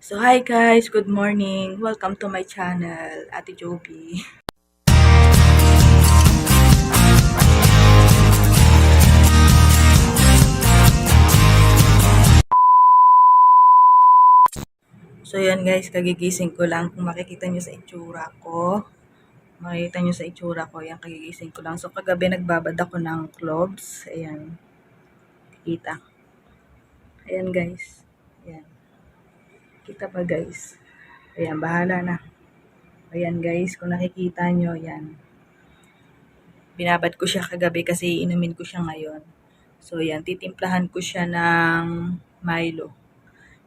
So hi guys, good morning. Welcome to my channel, Ate Joby. So yan guys, kagigising ko lang. Kung makikita nyo sa itsura ko, yan kagigising ko lang. So kagabi nagbabad ako ng cloves. Ayan, kita. Ayan guys. Ayan, kita ba guys? Ayan, bahala na. Ayan guys, kung nakikita nyo, yan. Binabad ko siya kagabi kasi inumin ko siya ngayon. So yan, titimplahan ko siya ng Milo.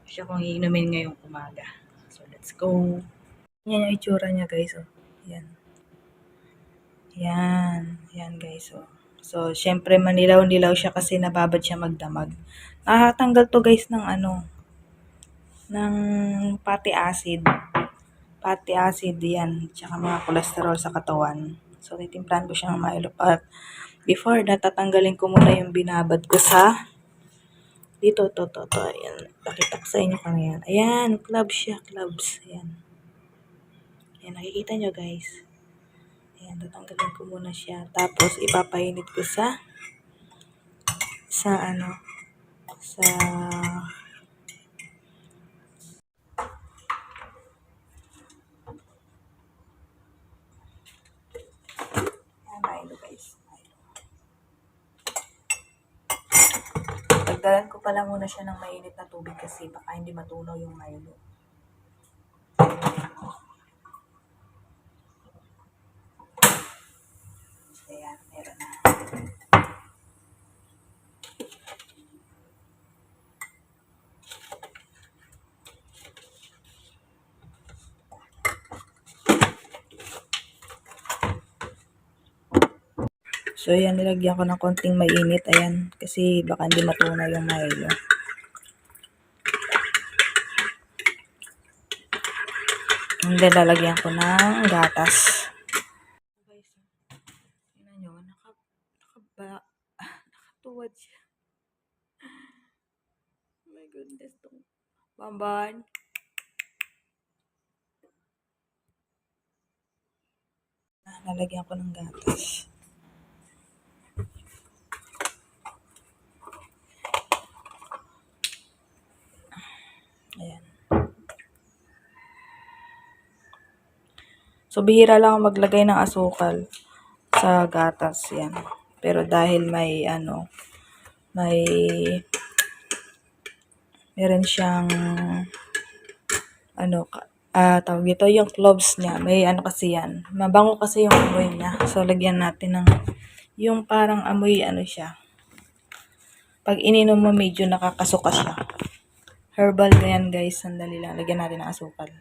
Siya kung iinumin ngayong umaga. So, let's go. Yan yung itsura niya, guys. Oh. Yan. Yan. Yan, guys. Oh. So, syempre, manilaw-nilaw siya kasi nababad siya magdamag. Nakakatanggal to, guys, ng ng fatty acid. Fatty acid, yan. Tsaka mga cholesterol sa katawan. So, titimplahan ko siya ng Milo. At before that, tatanggalin ko muna yung binabad ko sa dito, to. Ayan. Pakita ko sa inyo kung yan. Ayan, clubs siya, clubs. Ayan. Ayan, nakikita nyo guys. Ayan, tatanggalin ko muna siya. Tapos, ipapainit ko sa sa Milo guys. Dagdagan ko pala muna siya ng mainit na tubig kasi baka hindi matunaw yung Milo. Ayan, meron na. So, ayan, nilagyan ko ng konting mainit. Ayan, kasi baka hindi matunaw yung Milo. And then, lalagyan ko ng gatas. Guys, tingnan nyo, nakatuwad siya. Oh my goodness, tong Bamban. Lalagyan ko ng gatas. Ayan. So, bihira lang ako maglagay ng asukal sa gatas. Yan. Pero dahil meron siyang, tawag ito, yung cloves niya. May kasi yan. Mabango kasi yung amoy niya. So, lagyan natin ng, yung parang amoy, siya. Pag ininom mo, medyo nakakasuka siya. Herbal na yan, guys. Sandali lang. Lagyan natin ng asukal.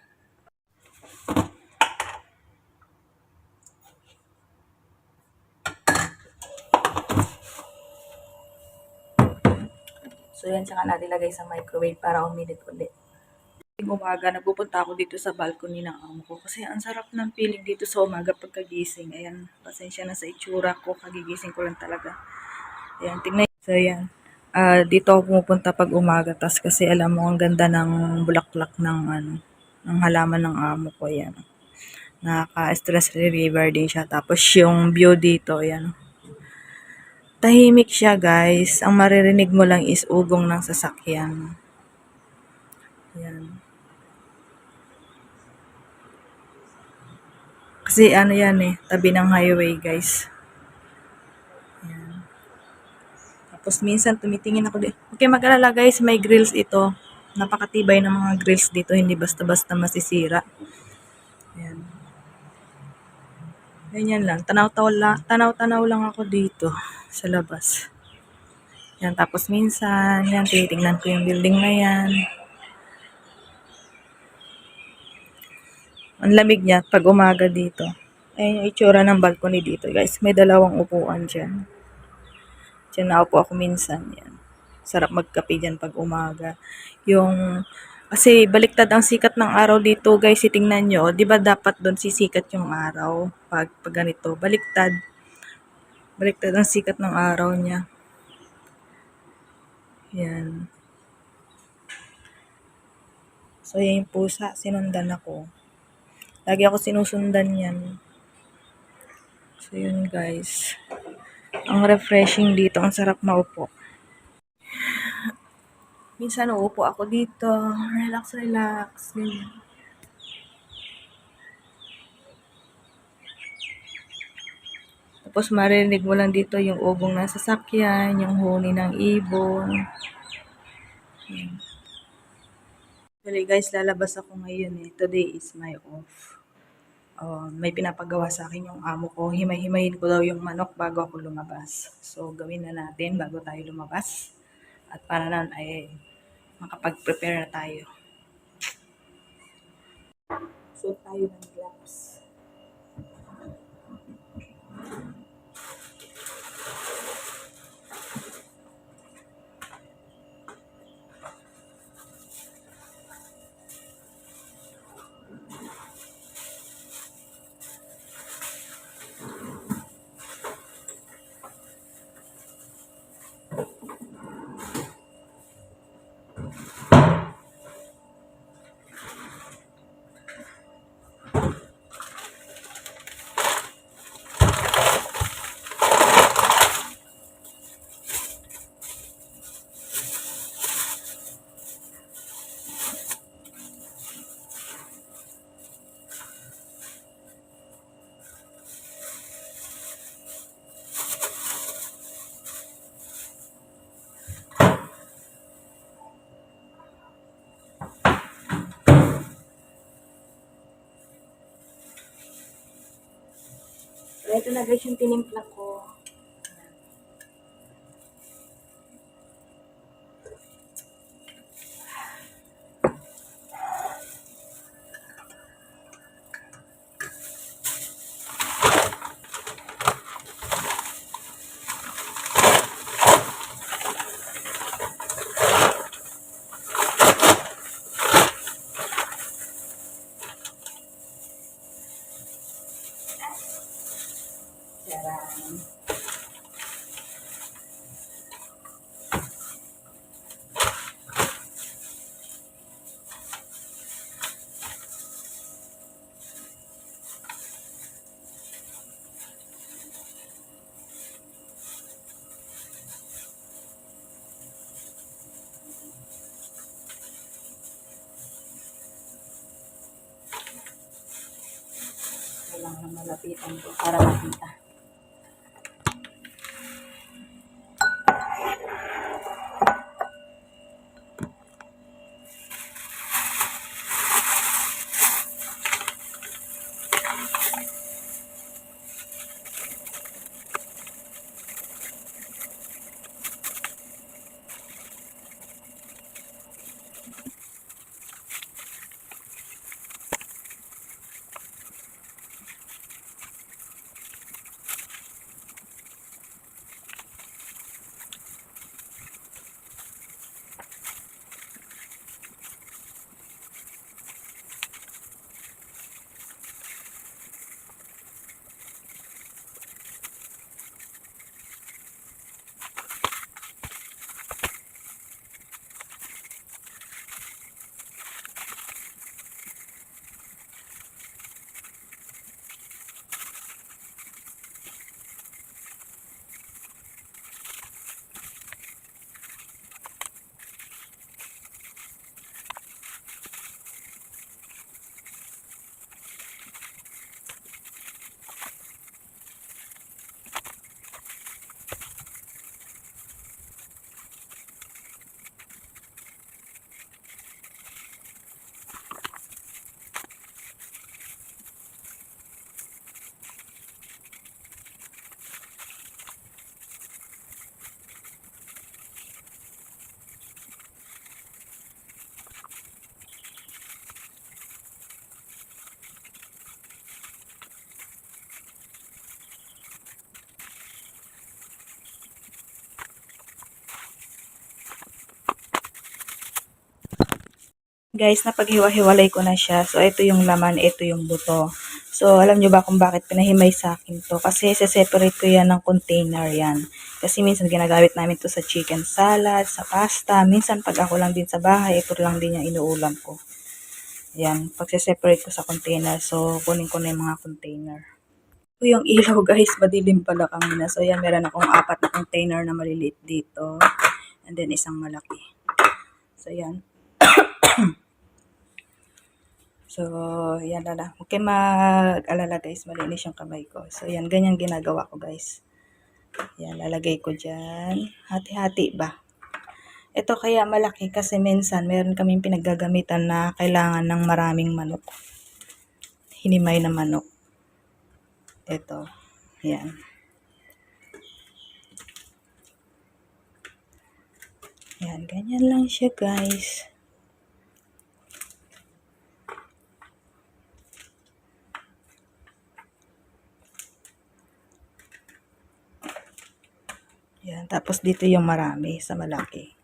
So, yan, tsaka natin lagay sa microwave para uminit ulit. Umaga, nagpupunta ako dito sa balcony ng amo ko kasi ang sarap ng feeling dito sa umaga pagkagising. Ayan, pasensya na sa itsura ko, kagigising ko lang talaga. Ayan, tingnan. So, ayan. Dito ako pumupunta pag umaga tas kasi alam mo ang ganda ng bulaklak ng ng halaman ng amo ko. Ayan. Nakaka-stress reliever din siya. Tapos yung view dito, ayan. Tahimik siya, guys. Ang maririnig mo lang is ugong ng sasakyan. Ayan. Kasi yan tabi ng highway guys. Ayan. Tapos minsan tumitingin ako dito. Okay, mag-alala guys, may grills ito. Napakatibay ng mga grills dito, hindi basta-basta masisira. Ayan. Ganyan lang, tanaw-tanaw lang ako dito sa labas. Yan, tapos minsan, yan, titingnan ko yung building na yan. Ang lamig niya pag umaga dito. Ayan yung itsura ng balcony dito guys. May dalawang upuan dyan. Diyan naupo ako minsan. Yan. Sarap magkape dyan pag umaga. Kasi baliktad ang sikat ng araw dito guys. Tingnan nyo. Diba dapat doon sisikat yung araw? Pag ganito. Baliktad. Baliktad ang sikat ng araw niya. Yan. So, yan yung pusa. Sinundan ako. Lagi ako sinusundan yan. So, yun guys. Ang refreshing dito. Ang sarap maupo. Minsan uupo ako dito. Relax, relax. Ganyan. Tapos marinig mo lang dito yung ubong ng sasakyan, yung huni ng ibon. Actually guys, lalabas ako ngayon eh. Today is my off. May pinapagawa sa akin yung amo ko. Himay-himayin ko daw yung manok bago ako lumabas. So, gawin na natin bago tayo lumabas. At para na ay makapag-prepare na tayo. So, tayo ng gloves. So, ito na guys yung tinimpla ko. Charan. Kailangan malapitan ko para makita. Guys, napaghiwa-hiwalay ko na siya. So, ito yung laman, ito yung buto. So, alam nyo ba kung bakit pinahimay sa akin to? Kasi, separate ko yan ng container yan. Kasi minsan ginagamit namin to sa chicken salad, sa pasta. Minsan pag ako lang din sa bahay, ito lang din yung inuulam ko. Yan, pagse-separate ko sa container. So, kunin ko na yung mga container. So, yung ilaw guys, madilim pala kanina. So, yan, meron akong 4 na container na maliliit dito. And then, isang malaki. So, yan. So, yan na lang. Huwag kayo mag-alala guys, malinis yung kamay ko. So, yan, ganyan ginagawa ko guys. Yan, lalagay ko dyan. Hati-hati ba? Ito kaya malaki kasi minsan meron kaming pinaggagamitan na kailangan ng maraming manok. Hinimay na manok. Ito. Yan. Yan, ganyan lang siya guys. Yan, tapos dito yung marami sa malaki.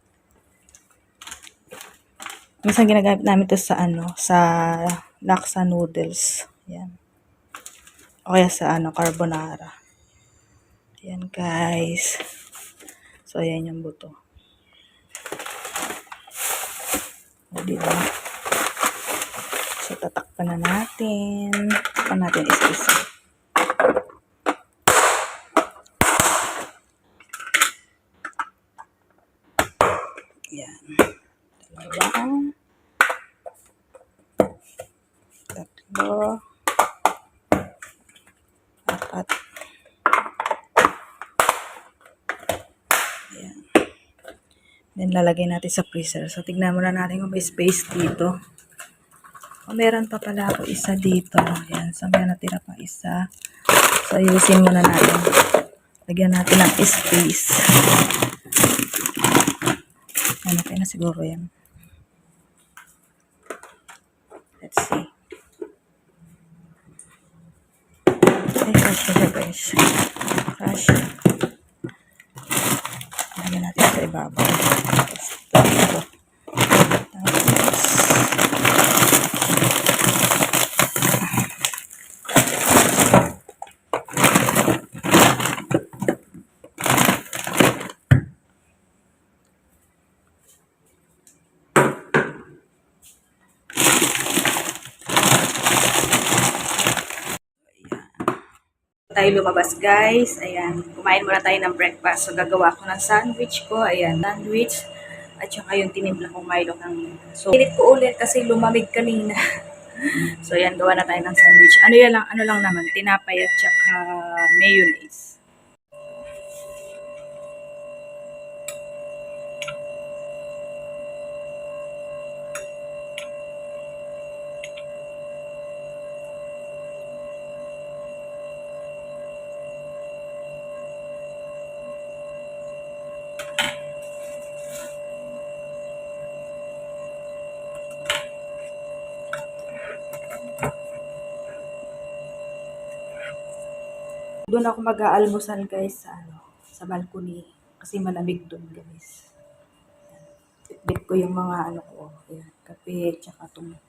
Minsan ginagamit namin to sa sa laksa noodles. Yan. O kaya sa carbonara. Yan guys. So ayan yung buto. O diba? So tatakpan na natin. Tatakpan natin isa-isa. Yan. 2, 3, 4. Yan. Then lalagay natin sa freezer. So tignan muna natin kung may space dito. O meron pa pala ako isa dito. Yan. So may natira pa isa. So ayusin muna natin. Lagyan natin ng space. Okay na siguro yan. Let's see. Ay, kasya siya guys. Kasya. Lagyan natin sa ibabaw. Tapos. Tayo lumabas guys. Ayan. Kumain muna tayo ng breakfast. So gagawa ko ng sandwich ko. Ayan. Sandwich. At saka yung tinimpla kong Milo ng so pinit ko ulit kasi lumamig kanina. So ayan. Gawa na tayo ng sandwich. Ano lang naman. Tinapay at saka mayonnaise. Doon ako mag-aalmusal guys sa balcony kasi malamig doon guys. Bit ko yung mga ko, ayan, kape, tsaka tong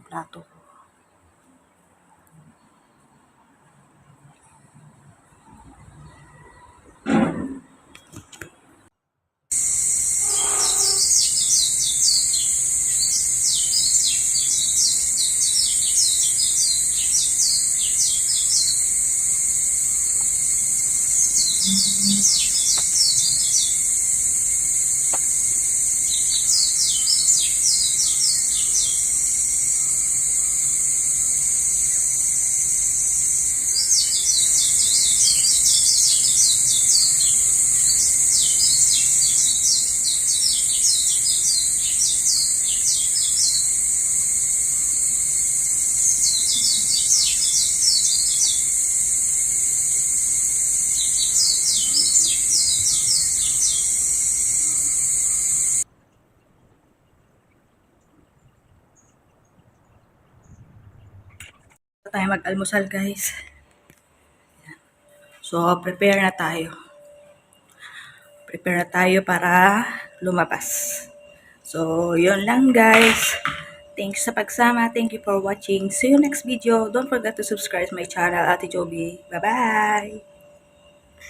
plato ko. Tayo mag-almusal guys. So, prepare na tayo. Prepare na tayo para lumabas. So, yun lang guys. Thanks sa pagsama. Thank you for watching. See you next video. Don't forget to subscribe my channel, Ate Joby. Bye-bye!